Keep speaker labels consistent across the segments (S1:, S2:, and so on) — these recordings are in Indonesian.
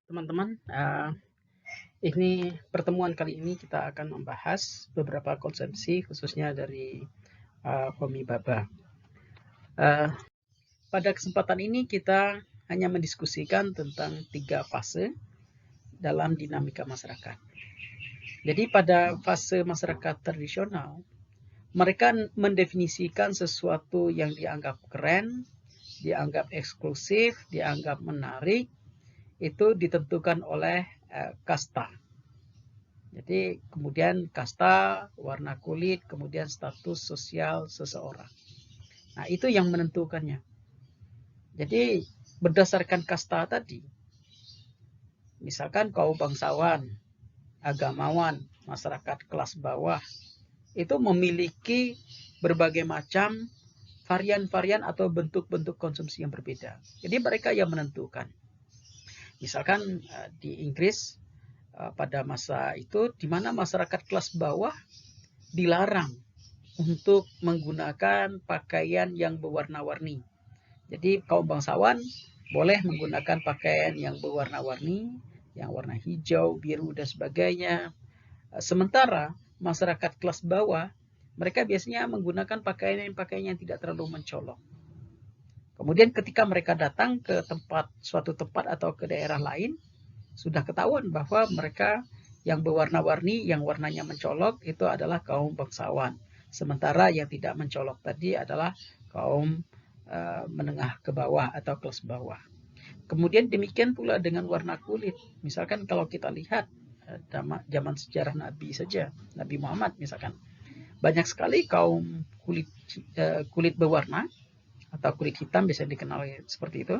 S1: Teman-teman, ini pertemuan kali ini kita akan membahas beberapa konsepsi khususnya dari Homi Bhabha. Pada kesempatan ini kita hanya mendiskusikan tentang 3 fase dalam dinamika masyarakat. Jadi pada fase masyarakat tradisional, mereka mendefinisikan sesuatu yang dianggap keren, dianggap eksklusif, dianggap menarik, itu ditentukan oleh kasta. Jadi kemudian kasta, warna kulit, kemudian status sosial seseorang. Nah, itu yang menentukannya. Jadi berdasarkan kasta tadi, misalkan kaum bangsawan, agamawan, masyarakat kelas bawah, itu memiliki berbagai macam varian-varian atau bentuk-bentuk konsumsi yang berbeda. Jadi mereka yang menentukan. Misalkan di Inggris pada masa itu, di mana masyarakat kelas bawah dilarang untuk menggunakan pakaian yang berwarna-warni. Jadi kaum bangsawan boleh menggunakan pakaian yang berwarna-warni, yang warna hijau, biru, dan sebagainya. Sementara masyarakat kelas bawah, mereka biasanya menggunakan pakaian yang tidak terlalu mencolok. Kemudian ketika mereka datang ke suatu tempat atau ke daerah lain, sudah ketahuan bahwa mereka yang berwarna-warni, yang warnanya mencolok, itu adalah kaum bangsawan. Sementara yang tidak mencolok tadi adalah kaum menengah ke bawah atau kelas bawah. Kemudian demikian pula dengan warna kulit. Misalkan kalau kita lihat zaman sejarah Nabi saja, Nabi Muhammad misalkan, banyak sekali kaum kulit berwarna atau kulit hitam biasa dikenal seperti itu.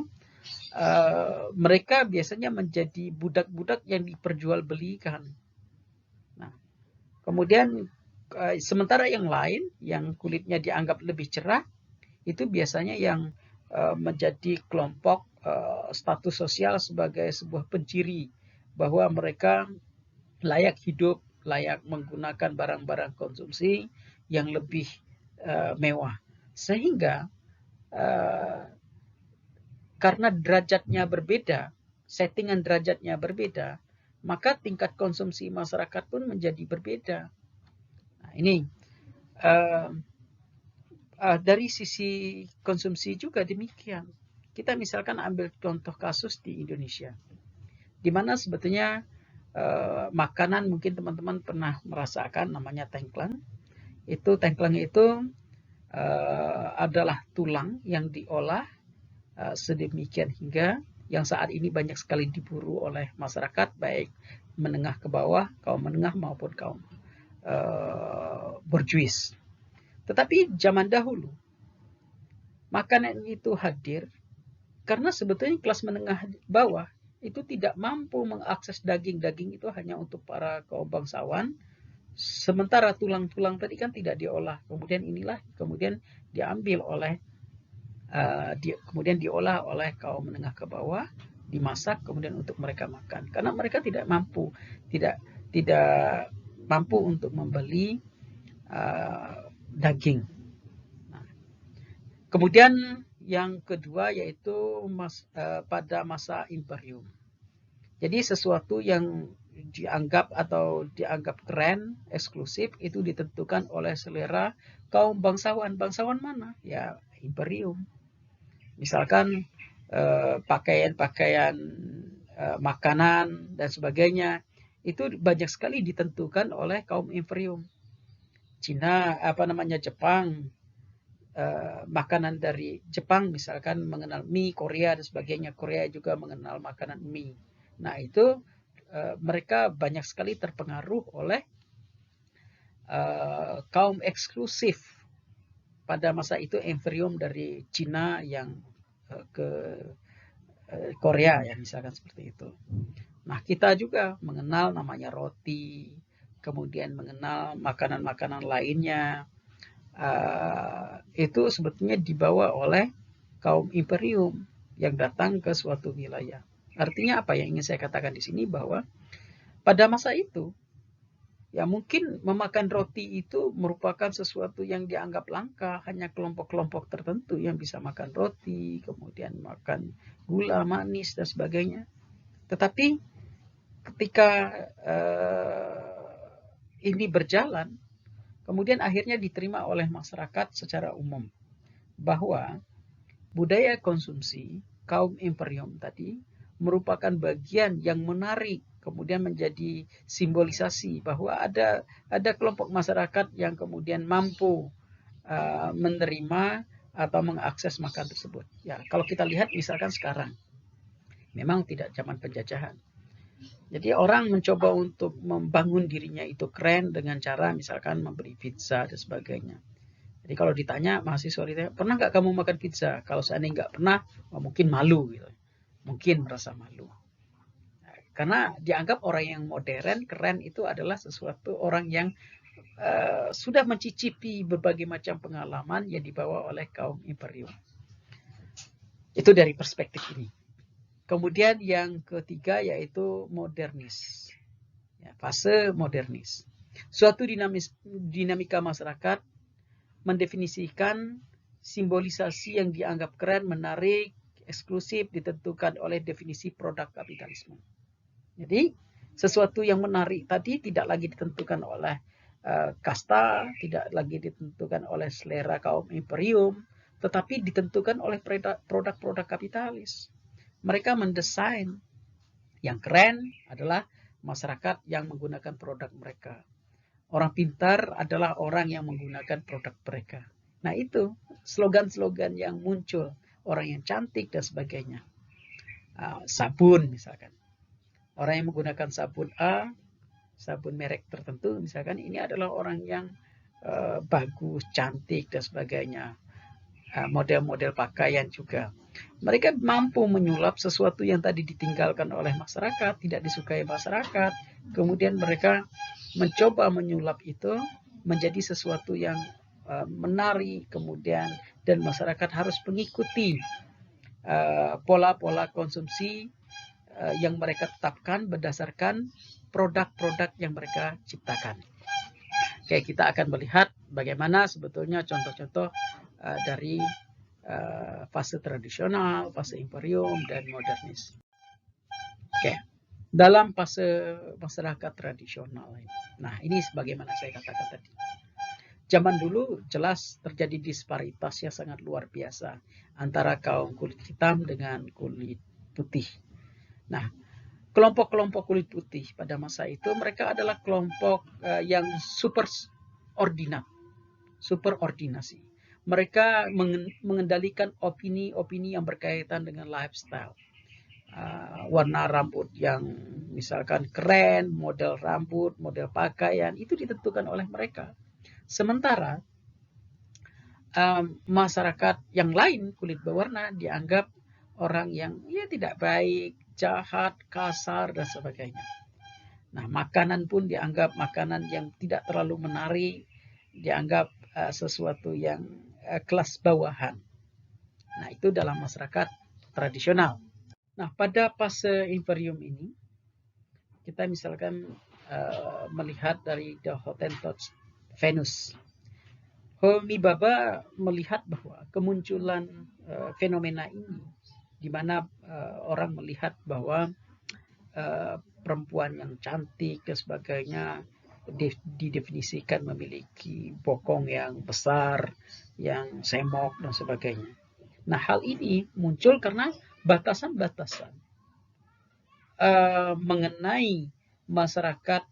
S1: Mereka biasanya menjadi budak-budak yang diperjualbelikan. Nah, kemudian sementara yang lain yang kulitnya dianggap lebih cerah itu biasanya yang menjadi kelompok status sosial sebagai sebuah penciri bahwa mereka layak hidup, layak menggunakan barang-barang konsumsi yang lebih mewah. Sehingga karena derajatnya berbeda, settingan derajatnya berbeda, maka tingkat konsumsi masyarakat pun menjadi berbeda. Nah, ini dari sisi konsumsi juga demikian. Kita misalkan ambil contoh kasus di Indonesia, di mana sebetulnya makanan mungkin teman-teman pernah merasakan namanya tengkleng. Tengkleng itu adalah tulang yang diolah sedemikian hingga yang saat ini banyak sekali diburu oleh masyarakat, baik menengah ke bawah, kaum menengah maupun kaum berjuis. Tetapi zaman dahulu makanan itu hadir karena sebetulnya kelas menengah bawah itu tidak mampu mengakses daging. Daging itu hanya untuk para kaum bangsawan. Sementara tulang-tulang tadi kan tidak diolah. Kemudian diambil oleh kemudian diolah oleh kaum menengah ke bawah, dimasak kemudian untuk mereka makan. Karena mereka tidak mampu untuk membeli daging. Nah, kemudian yang kedua yaitu pada masa imperium. Jadi sesuatu yang dianggap keren, eksklusif, itu ditentukan oleh selera kaum bangsawan. Bangsawan mana? Ya, imperium. Misalkan pakaian-pakaian, makanan dan sebagainya, itu banyak sekali ditentukan oleh kaum imperium. Cina, Jepang, makanan dari Jepang misalkan mengenal mie, Korea dan sebagainya. Korea juga mengenal makanan mie. Nah, itu mereka banyak sekali terpengaruh oleh kaum eksklusif pada masa itu, imperium dari Cina yang ke Korea ya, misalkan seperti itu. Nah, kita juga mengenal namanya roti, kemudian mengenal makanan-makanan lainnya. Itu sebetulnya dibawa oleh kaum imperium yang datang ke suatu wilayah. Artinya apa yang ingin saya katakan di sini, bahwa pada masa itu ya mungkin memakan roti itu merupakan sesuatu yang dianggap langka, hanya kelompok-kelompok tertentu yang bisa makan roti, kemudian makan gula, manis dan sebagainya. Tetapi ketika ini berjalan, kemudian akhirnya diterima oleh masyarakat secara umum bahwa budaya konsumsi kaum imperium tadi merupakan bagian yang menarik, kemudian menjadi simbolisasi bahwa ada kelompok masyarakat yang kemudian mampu menerima atau mengakses makan tersebut. Ya, kalau kita lihat misalkan sekarang, memang tidak zaman penjajahan. Jadi orang mencoba untuk membangun dirinya itu keren dengan cara misalkan memberi pizza dan sebagainya. Jadi kalau ditanya mahasiswa ditanya, pernah nggak kamu makan pizza? Kalau seandainya nggak pernah, mungkin malu gitu. Mungkin merasa malu. Karena dianggap orang yang modern, keren itu adalah sesuatu orang yang sudah mencicipi berbagai macam pengalaman yang dibawa oleh kaum imperium. Itu dari perspektif ini. Kemudian yang ketiga yaitu modernis. Ya, fase modernis. Suatu dinamika masyarakat mendefinisikan simbolisasi yang dianggap keren, menarik, eksklusif ditentukan oleh definisi produk kapitalisme. Jadi sesuatu yang menarik tadi tidak lagi ditentukan oleh kasta, tidak lagi ditentukan oleh selera kaum imperium, tetapi ditentukan oleh produk-produk kapitalis. Mereka mendesain yang keren adalah masyarakat yang menggunakan produk mereka. Orang pintar adalah orang yang menggunakan produk mereka. Nah itu slogan-slogan yang muncul, orang yang cantik dan sebagainya. Sabun misalkan, orang yang menggunakan sabun A, sabun merek tertentu misalkan, ini adalah orang yang bagus, cantik dan sebagainya. Model-model pakaian juga. Mereka mampu menyulap sesuatu yang tadi ditinggalkan oleh masyarakat, tidak disukai masyarakat. Kemudian mereka mencoba menyulap itu menjadi sesuatu yang menarik, kemudian dan masyarakat harus mengikuti pola-pola konsumsi yang mereka tetapkan berdasarkan produk-produk yang mereka ciptakan. Oke, kita akan melihat bagaimana sebetulnya contoh-contoh dari fase tradisional, fase imperium, dan modernis. Oke, dalam fase masyarakat tradisional. Nah, ini sebagaimana saya katakan tadi. Zaman dulu jelas terjadi disparitas yang sangat luar biasa antara kaum kulit hitam dengan kulit putih. Nah, kelompok-kelompok kulit putih pada masa itu mereka adalah kelompok yang superordinasi. Mereka mengendalikan opini-opini yang berkaitan dengan lifestyle. Warna rambut yang misalkan keren, model rambut, model pakaian, itu ditentukan oleh mereka. Sementara masyarakat yang lain kulit berwarna dianggap orang yang tidak baik, jahat, kasar, dan sebagainya. Nah, makanan pun dianggap makanan yang tidak terlalu menarik, dianggap sesuatu yang kelas bawahan. Nah, itu dalam masyarakat tradisional. Nah, pada fase imperium ini, kita misalkan melihat dari The Hottentots Venus. Homi Bhabha melihat bahwa kemunculan fenomena ini, di mana orang melihat bahwa perempuan yang cantik dan sebagainya didefinisikan memiliki bokong yang besar, yang semok dan sebagainya. Nah, hal ini muncul karena batasan-batasan mengenai masyarakat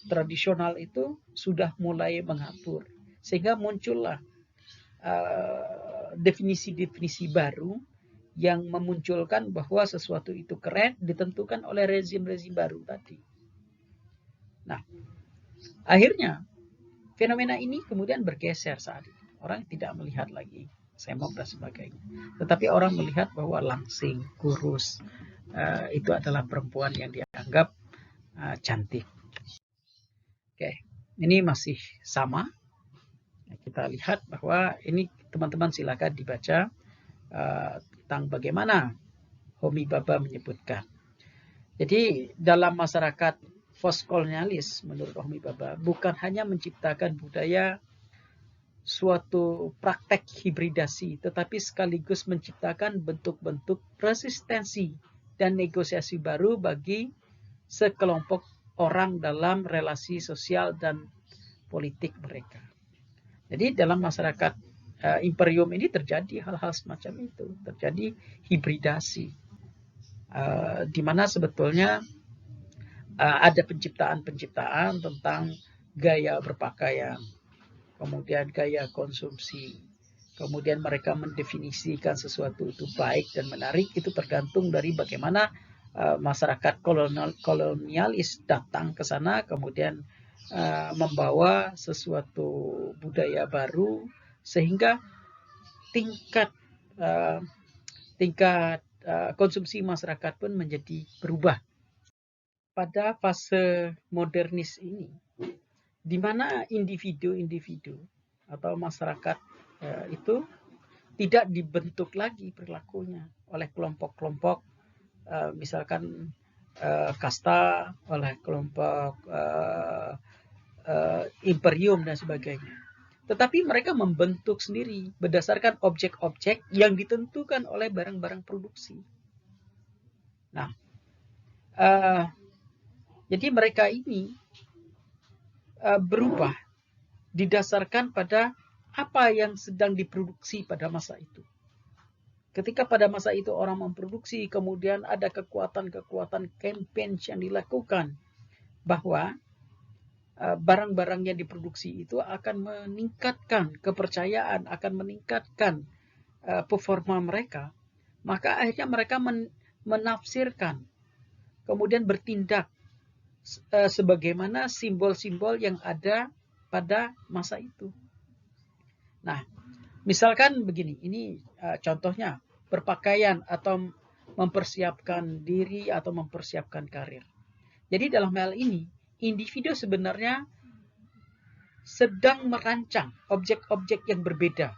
S1: tradisional itu sudah mulai mengatur, sehingga muncullah definisi-definisi baru yang memunculkan bahwa sesuatu itu keren ditentukan oleh rezim-rezim baru tadi. Nah, akhirnya fenomena ini kemudian bergeser saat itu. Orang tidak melihat lagi semok dan sebagainya, tetapi orang melihat bahwa langsing, kurus, itu adalah perempuan yang dianggap cantik. Oke, ini masih sama. Kita lihat bahwa ini teman-teman silakan dibaca tentang bagaimana Homi Bhabha menyebutkan. Jadi dalam masyarakat postkolonialis menurut Homi Bhabha bukan hanya menciptakan budaya suatu praktek hibridasi, tetapi sekaligus menciptakan bentuk-bentuk resistensi dan negosiasi baru bagi sekelompok orang dalam relasi sosial dan politik mereka. Jadi dalam masyarakat imperium ini terjadi hal-hal semacam itu, terjadi hibridasi, di mana sebetulnya ada penciptaan tentang gaya berpakaian, kemudian gaya konsumsi, kemudian mereka mendefinisikan sesuatu itu baik dan menarik, itu tergantung dari bagaimana masyarakat kolonialis datang ke sana, kemudian membawa sesuatu budaya baru, sehingga tingkat konsumsi masyarakat pun menjadi berubah. Pada fase modernis ini, di mana individu-individu atau masyarakat itu tidak dibentuk lagi perilakunya oleh kelompok-kelompok, misalkan kasta, oleh kelompok imperium dan sebagainya. Tetapi mereka membentuk sendiri berdasarkan objek-objek yang ditentukan oleh barang-barang produksi. Nah, jadi mereka ini berubah didasarkan pada apa yang sedang diproduksi pada masa itu. Ketika pada masa itu orang memproduksi, kemudian ada kekuatan-kekuatan campaign yang dilakukan bahwa barang-barang yang diproduksi itu akan meningkatkan kepercayaan, akan meningkatkan performa mereka, maka akhirnya mereka menafsirkan, kemudian bertindak sebagaimana simbol-simbol yang ada pada masa itu. Nah, misalkan begini, ini contohnya berpakaian atau mempersiapkan diri atau mempersiapkan karir. Jadi dalam hal ini, individu sebenarnya sedang merancang objek-objek yang berbeda,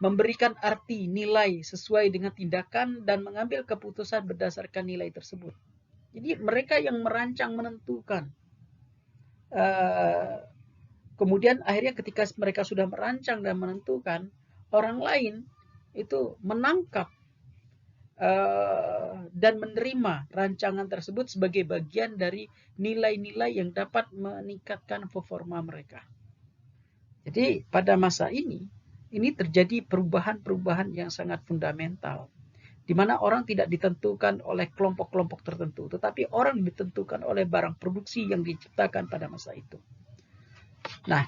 S1: memberikan arti nilai sesuai dengan tindakan dan mengambil keputusan berdasarkan nilai tersebut. Jadi mereka yang merancang, menentukan. Kemudian akhirnya ketika mereka sudah merancang dan menentukan, orang lain itu menangkap dan menerima rancangan tersebut sebagai bagian dari nilai-nilai yang dapat meningkatkan performa mereka. Jadi pada masa ini terjadi perubahan-perubahan yang sangat fundamental, di mana orang tidak ditentukan oleh kelompok-kelompok tertentu, tetapi orang ditentukan oleh barang produksi yang diciptakan pada masa itu. Nah,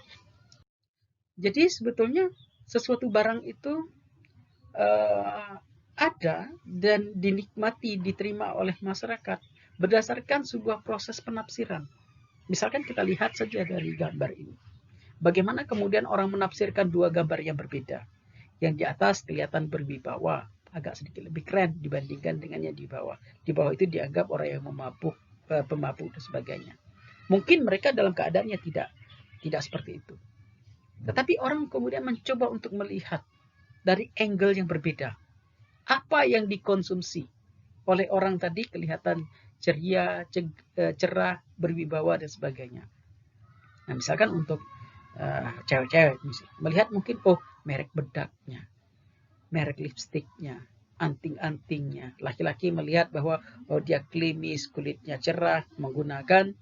S1: jadi sebetulnya sesuatu barang itu ada dan dinikmati, diterima oleh masyarakat berdasarkan sebuah proses penafsiran. Misalkan kita lihat saja dari gambar ini. Bagaimana kemudian orang menafsirkan dua gambar yang berbeda. Yang di atas kelihatan berwibawa, agak sedikit lebih keren dibandingkan dengan yang di bawah. Di bawah itu dianggap orang yang pemabuk dan sebagainya. Mungkin mereka dalam keadaannya tidak seperti itu. Tetapi orang kemudian mencoba untuk melihat dari angle yang berbeda. Apa yang dikonsumsi oleh orang tadi kelihatan ceria, cerah, berwibawa dan sebagainya. Nah, misalkan untuk cewek-cewek melihat mungkin merek bedaknya, merek lipstiknya, anting-antingnya. Laki-laki melihat bahwa dia klimis, kulitnya cerah, menggunakan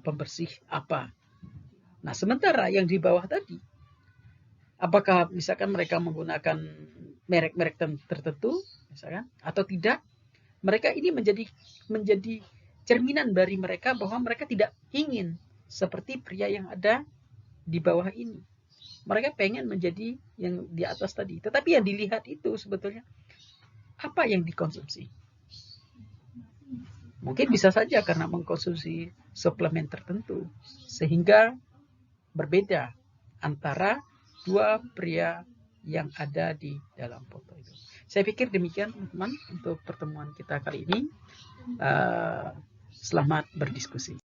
S1: pembersih apa. Nah, sementara yang di bawah tadi, apakah misalkan mereka menggunakan merek-merek tertentu, misalkan, atau tidak? Mereka ini menjadi cerminan dari mereka bahwa mereka tidak ingin seperti pria yang ada di bawah ini. Mereka pengen menjadi yang di atas tadi. Tetapi yang dilihat itu sebetulnya apa yang dikonsumsi. Mungkin bisa saja karena mengkonsumsi suplemen tertentu, sehingga berbeda antara dua pria yang ada di dalam foto itu. Saya pikir demikian teman-teman untuk pertemuan kita kali ini. Selamat berdiskusi.